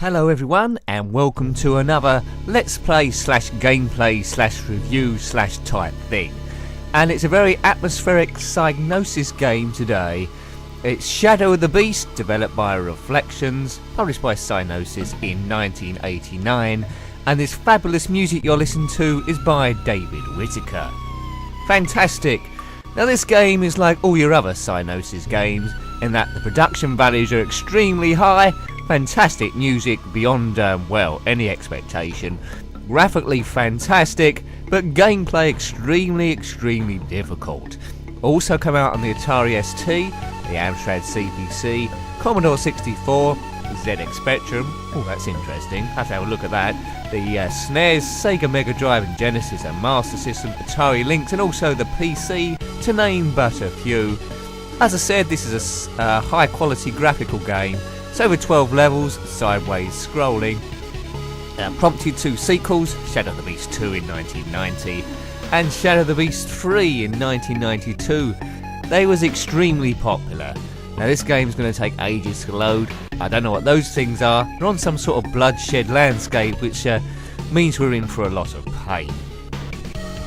Hello everyone and welcome to another Let's Play / gameplay / review / type thing. And it's a very atmospheric Psygnosis game today. It's Shadow of the Beast, developed by Reflections, published by Psygnosis in 1989. And this fabulous music you're listening to is by David Whittaker. Fantastic! Now this game is like all your other Psygnosis games in that the production values are extremely high. Fantastic music beyond, any expectation. Graphically fantastic, but gameplay extremely difficult. Also come out on the Atari ST, the Amstrad CPC, Commodore 64, ZX Spectrum. Oh, that's interesting. Have to have a look at that. The SNES, Sega Mega Drive and Genesis and Master System, Atari Lynx, and also the PC, to name but a few. As I said, this is a high quality graphical game. It's over 12 levels, sideways scrolling. Prompted two sequels, Shadow of the Beast 2 in 1990 and Shadow of the Beast 3 in 1992. They was extremely popular. Now this game's going to take ages to load. I don't know what those things are. They're on some sort of bloodshed landscape, which means we're in for a lot of pain.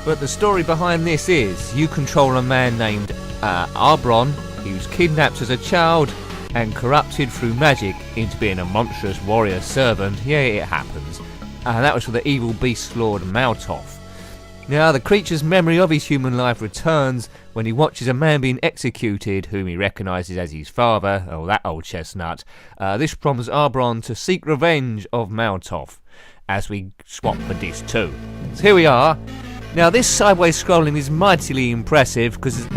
But the story behind this is, you control a man named Arbron, he was kidnapped as a child and corrupted through magic into being a monstrous warrior servant. Yeah, it happens. And that was for the evil beast lord Maltoth. Now, the creature's memory of his human life returns when he watches a man being executed whom he recognises as his father. Oh, that old chestnut. This prompts Arbron to seek revenge of Maltoth as we swap for disc 2. So here we are. Now this sideways scrolling is mightily impressive because,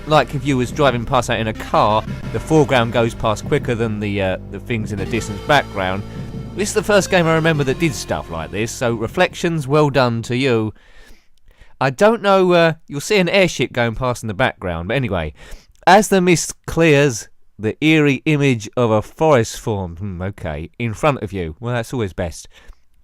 like if you was driving past that in a car, the foreground goes past quicker than the things in the distant background. This is the first game I remember that did stuff like this, so Reflections, well done to you. I don't know, you'll see an airship going past in the background, but anyway, as the mist clears, the eerie image of a forest forms, in front of you. Well, that's always best.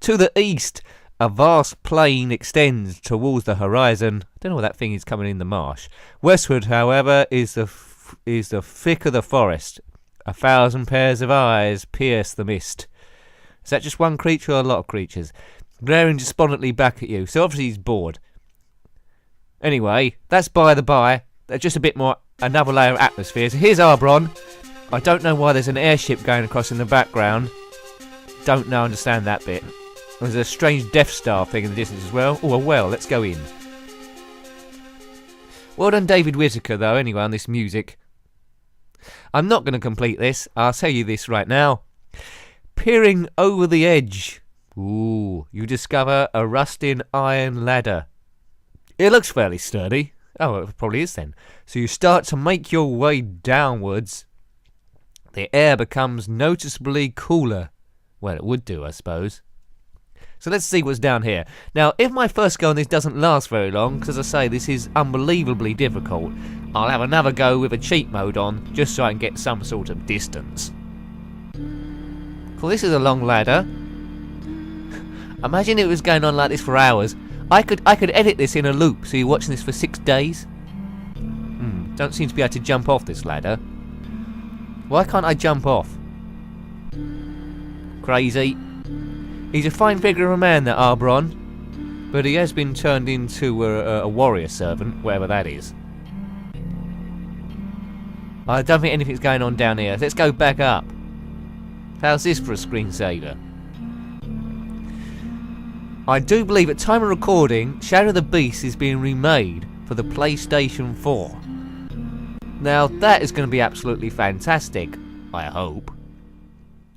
To the east, a vast plain extends towards the horizon. I don't know what that thing is coming in the marsh. Westward, however, is the thick of the forest. 1,000 pairs of eyes pierce the mist. Is that just one creature or a lot of creatures? Glaring despondently back at you. So obviously he's bored. Anyway, that's by the by. That's just a bit more, another layer of atmosphere. So here's Arbron. I don't know why there's an airship going across in the background. Don't know, understand that bit. There's a strange Death Star thing in the distance as well. Oh, well, let's go in. Well done, David Whittaker, though, anyway, on this music. I'm not going to complete this. I'll tell you this right now. Peering over the edge. Ooh, you discover a rusting iron ladder. It looks fairly sturdy. Oh, it probably is then. So you start to make your way downwards. The air becomes noticeably cooler. Well, it would do, I suppose. So let's see what's down here. Now, if my first go on this doesn't last very long, because as I say, this is unbelievably difficult, I'll have another go with a cheat mode on, just so I can get some sort of distance. Well, this is a long ladder. Imagine it was going on like this for hours. I could edit this in a loop, so you're watching this for 6 days. Don't seem to be able to jump off this ladder. Why can't I jump off? Crazy. He's a fine figure of a man, that Arbron, but he has been turned into a warrior servant, whatever that is. I don't think anything's going on down here. Let's go back up. How's this for a screensaver? I do believe at time of recording, Shadow of the Beast is being remade for the PlayStation 4. Now that is going to be absolutely fantastic, I hope.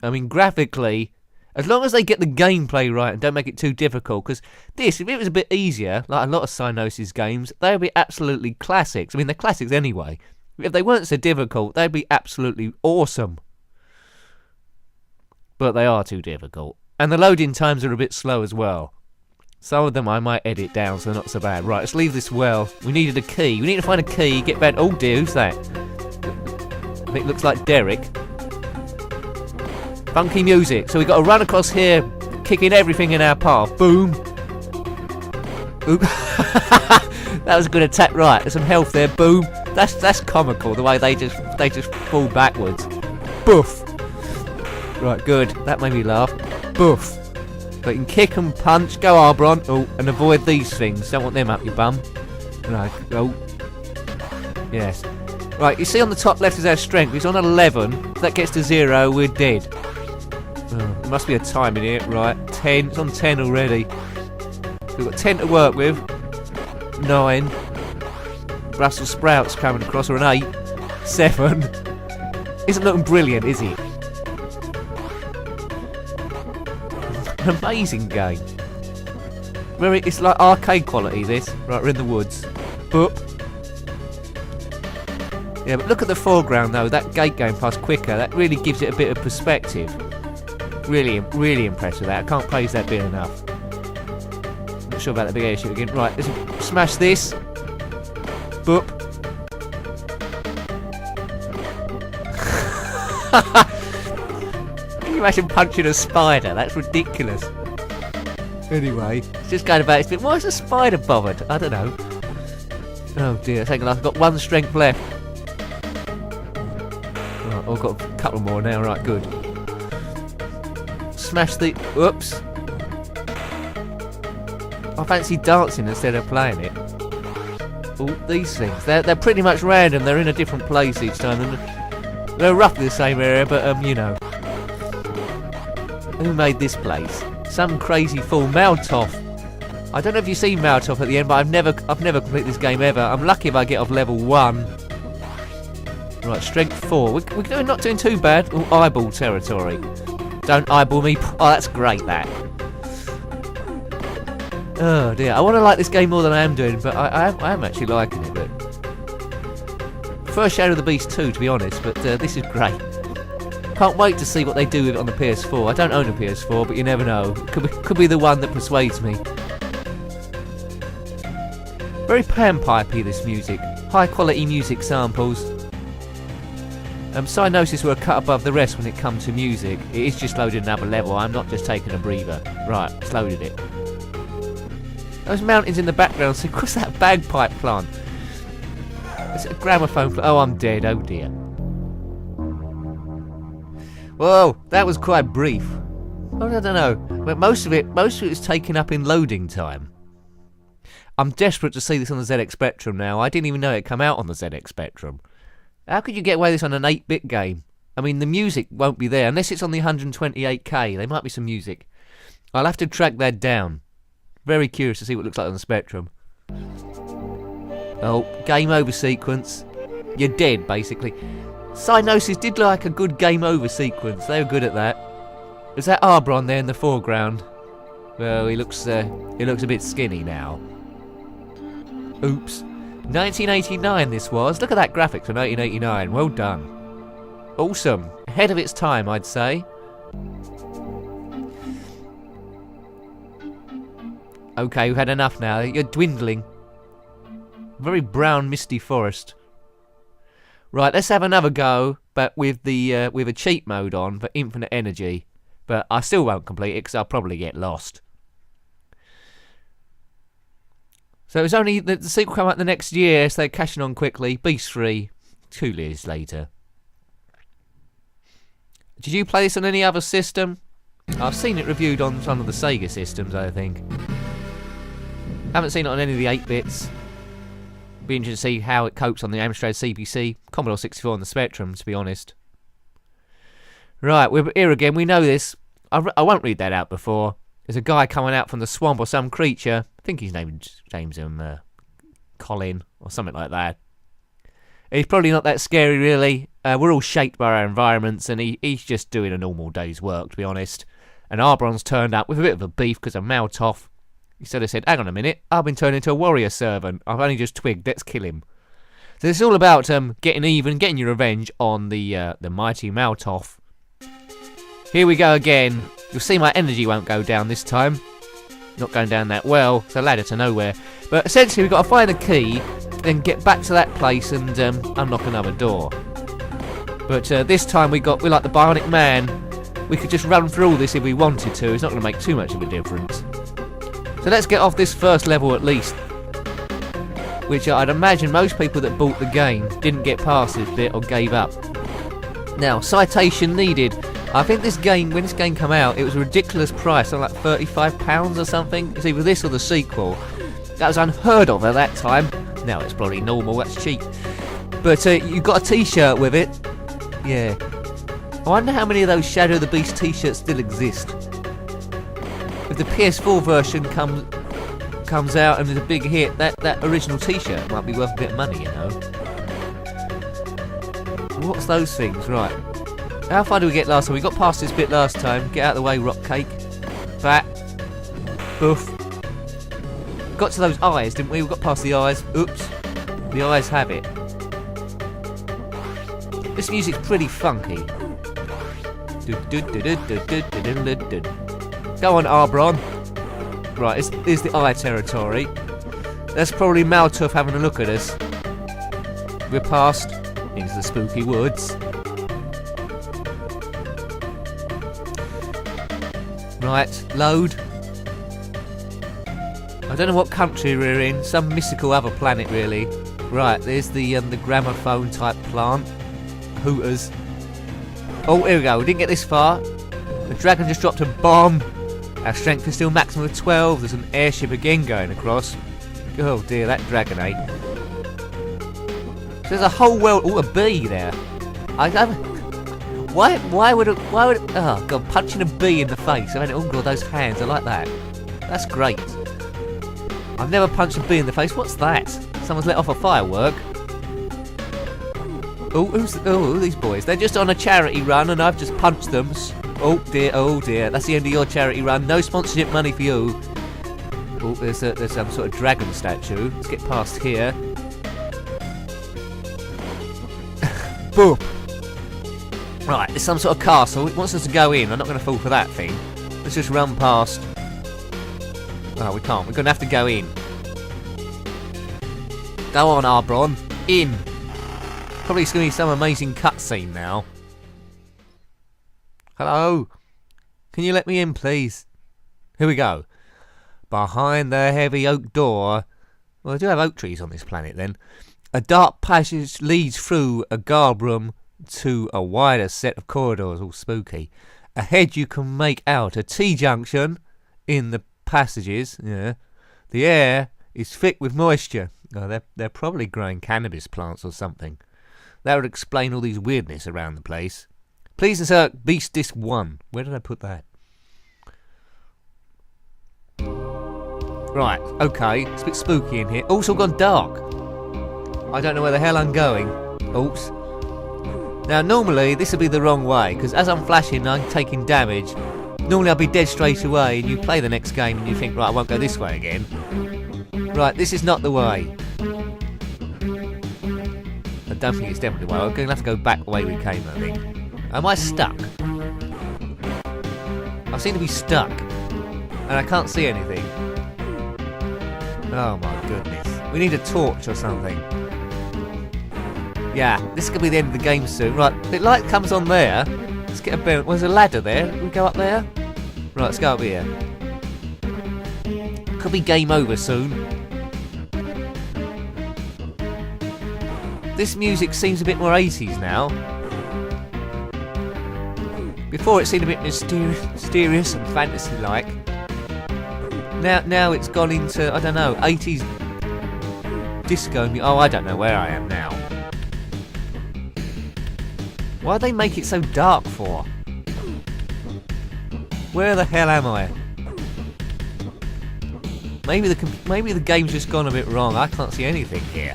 I mean, graphically, as long as they get the gameplay right and don't make it too difficult, because this, if it was a bit easier, like a lot of Psygnosis games, they would be absolutely classics. I mean, they're classics anyway. If they weren't so difficult, they'd be absolutely awesome. But they are too difficult. And the loading times are a bit slow as well. Some of them I might edit down, so they're not so bad. Right, let's leave this well. We needed a key. We need to find a key, get back. Oh dear, who's that? I think it looks like Derek. Funky music. So we've got to run across here, kicking everything in our path. Boom. Oop. That was a good attack. Right, there's some health there. Boom. That's comical, the way they just fall backwards. Boof. Right, good. That made me laugh. Boof. But you can kick and punch. Go, Arbron. Oh, and avoid these things. Don't want them up your bum. Right. Oh. Yes. Right, you see on the top left is our strength. It's on 11. If that gets to 0, we're dead. Oh, there must be a time in here. Right, 10. It's on 10 already. We've got 10 to work with. 9. Brussels sprouts coming across, or an 8. 7. Isn't looking brilliant, is it? An amazing game. It's like arcade quality, this. Right, we're in the woods. Boop. Yeah, but look at the foreground though. That gate going past quicker. That really gives it a bit of perspective. Really, really impressed with that. I can't praise that bit enough. Not sure about the big airship again. Right, let's smash this. Boop. Can you imagine punching a spider? That's ridiculous. Anyway, it's just going about. Why is a spider bothered? I don't know. Oh dear, hang on, I've got 1 strength left. Right, I've got a couple more now, right, good. Smash the... Whoops. I fancy dancing instead of playing it. Oh, these things. They're pretty much random, they're in a different place each time. And they're roughly the same area, but, you know. Who made this place? Some crazy fool, Maltoff. I don't know if you see Maltoff at the end, but I've never completed this game ever. I'm lucky if I get off level 1. Right, strength 4. We're not doing too bad. Ooh, eyeball territory. Don't eyeball me. Oh, that's great, that. Oh dear, I want to like this game more than I am doing, but I am actually liking it. But first Shadow of the Beast 2, to be honest, but this is great. Can't wait to see what they do with it on the PS4. I don't own a PS4, but you never know. Could be the one that persuades me. Very panpipey, this music. High quality music samples. Cyanosis were a cut above the rest when it comes to music. It is just loaded another level. I'm not just taking a breather. Right, it's loaded it. Those mountains in the background, so what's that bagpipe plant? It's a gramophone plant. Oh, I'm dead. Oh dear. Whoa, that was quite brief. Oh, I don't know. But most of it is taken up in loading time. I'm desperate to see this on the ZX Spectrum now. I didn't even know it come out on the ZX Spectrum. How could you get away with this on an 8-bit game? I mean, the music won't be there unless it's on the 128K. There might be some music. I'll have to track that down. Very curious to see what it looks like on the Spectrum. Oh, game over sequence. You're dead, basically. Cyanosis did like a good game over sequence. They were good at that. Is that Arbron there in the foreground? Well, he looks a bit skinny now. Oops. 1989 this was. Look at that graphics for 1989. Well done. Awesome. Ahead of its time, I'd say. Okay, we've had enough now. You're dwindling. Very brown, misty forest. Right, let's have another go, but with a cheat mode on for infinite energy. But I still won't complete it because I'll probably get lost. So it's only the sequel come out the next year, so they're cashing on quickly. Beast 3, 2 years later. Did you play this on any other system? I've seen it reviewed on some of the Sega systems, I think. Haven't seen it on any of the 8-bits. Be interested to see how it copes on the Amstrad CPC, Commodore 64 and the Spectrum, to be honest. Right, we're here again. We know this. I won't read that out before. There's a guy coming out from the swamp or some creature. I think his name's James Colin or something like that. He's probably not that scary, really. We're all shaped by our environments, and he's just doing a normal day's work, to be honest. And Arbron's turned up with a bit of a beef because of Maltoff. He sort of said, hang on a minute, I've been turned into a warrior servant. I've only just twigged, let's kill him. So it's all about getting even, getting your revenge on the mighty Maltoff. Here we go again. You'll see my energy won't go down this time. Not going down that well. It's a ladder to nowhere. But essentially we've got to find a key, then get back to that place and unlock another door. But this time we're like the Bionic Man. We could just run through all this if we wanted to. It's not going to make too much of a difference. So let's get off this first level at least. Which I'd imagine most people that bought the game didn't get past this bit or gave up. Now, citation needed. I think this game, when this game came out, it was a ridiculous price, like £35 or something. It's either this or the sequel. That was unheard of at that time. Now it's probably normal, that's cheap. But you got a t-shirt with it. Yeah. I wonder how many of those Shadow of the Beast t-shirts still exist. If the PS4 version comes out and is a big hit, that original t-shirt might be worth a bit of money, you know. What's those things? Right. How far did we get last time? We got past this bit last time. Get out of the way, rock cake. Fat. Boof. Got to those eyes, didn't we? We got past the eyes. Oops. The eyes have it. This music's pretty funky. Go on, Arbron. Right, here's the eye territory. That's probably Maltuf having a look at us. We're past into the spooky woods. Right, load. I don't know what country we're in. Some mystical other planet, really. Right, there's the gramophone type plant. Hooters. Oh, here we go. We didn't get this far. The dragon just dropped a bomb. Our strength is still maximum of 12. There's an airship again going across. Oh dear, that dragon, eh? So there's a whole world. Oh, a bee there. Why would oh god, punching a bee in the face. I mean, oh god, those hands. I like that. That's great. I've never punched a bee in the face. What's that? Someone's let off a firework. Oh, who are these boys? They're just on a charity run and I've just punched them. Oh dear, that's the end of your charity run. No sponsorship money for you. Oh, there's some sort of dragon statue. Let's get past here. Boom. Right, there's some sort of castle. It wants us to go in. I'm not going to fall for that thing. Let's just run past. Oh, we can't. We're going to have to go in. Go on, Arbron. In. Probably it's going to be some amazing cutscene now. Hello? Can you let me in, please? Here we go. Behind the heavy oak door... Well, I do have oak trees on this planet, then. A dark passage leads through a guard room to a wider set of corridors, all spooky. Ahead you can make out a T-junction in the passages. Yeah. The air is thick with moisture. Oh, they're probably growing cannabis plants or something. That would explain all these weirdness around the place. Please insert Beast Disc 1. Where did I put that? Right, okay. It's a bit spooky in here. Also gone dark. I don't know where the hell I'm going. Oops. Now, normally, this would be the wrong way, because as I'm flashing, I'm taking damage. Normally, I'll be dead straight away, and you play the next game, and you think, right, I won't go this way again. Right, this is not the way. I don't think it's definitely the way. We're going to have to go back the way we came, I think. Am I stuck? I seem to be stuck. And I can't see anything. Oh my goodness. We need a torch or something. Yeah, this is going to be the end of the game soon. Right, the light comes on there. Let's get a bit. Well, there's a ladder there. We go up there? Right, let's go up here. Could be game over soon. This music seems a bit more 80s now. Before it seemed a bit mysterious and fantasy-like. Now it's gone into, I don't know, 80s disco. Oh, I don't know where I am now. Why'd they make it so dark for? Where the hell am I? Maybe the game's just gone a bit wrong. I can't see anything here.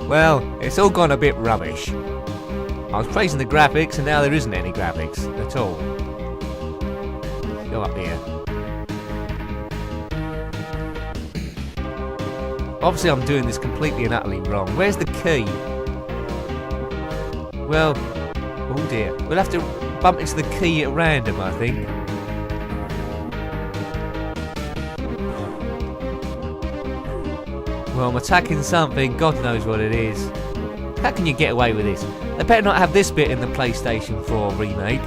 Well, it's all gone a bit rubbish. I was praising the graphics and now there isn't any graphics at all. Go up here. Obviously I'm doing this completely and utterly wrong. Where's the key? Well, oh dear. We'll have to bump into the key at random, I think. Well, I'm attacking something, God knows what it is. How can you get away with this? They better not have this bit in the PlayStation 4 remake.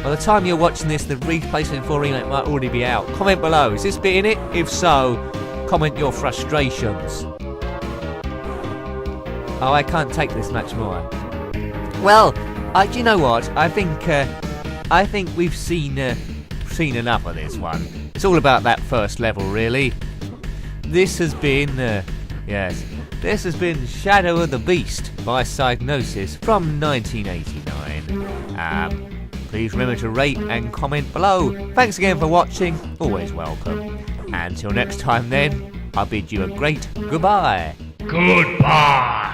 By the time you're watching this, the PlayStation 4 remake might already be out. Comment below, is this bit in it? If so, comment your frustrations. Oh, I can't take this much more. Well, Do you know what? I think we've seen enough of this one. It's all about that first level, really. This has been Shadow of the Beast by Psygnosis from 1989. Please remember to rate and comment below. Thanks again for watching. Always welcome. Until next time, then, I bid you a great goodbye. Goodbye.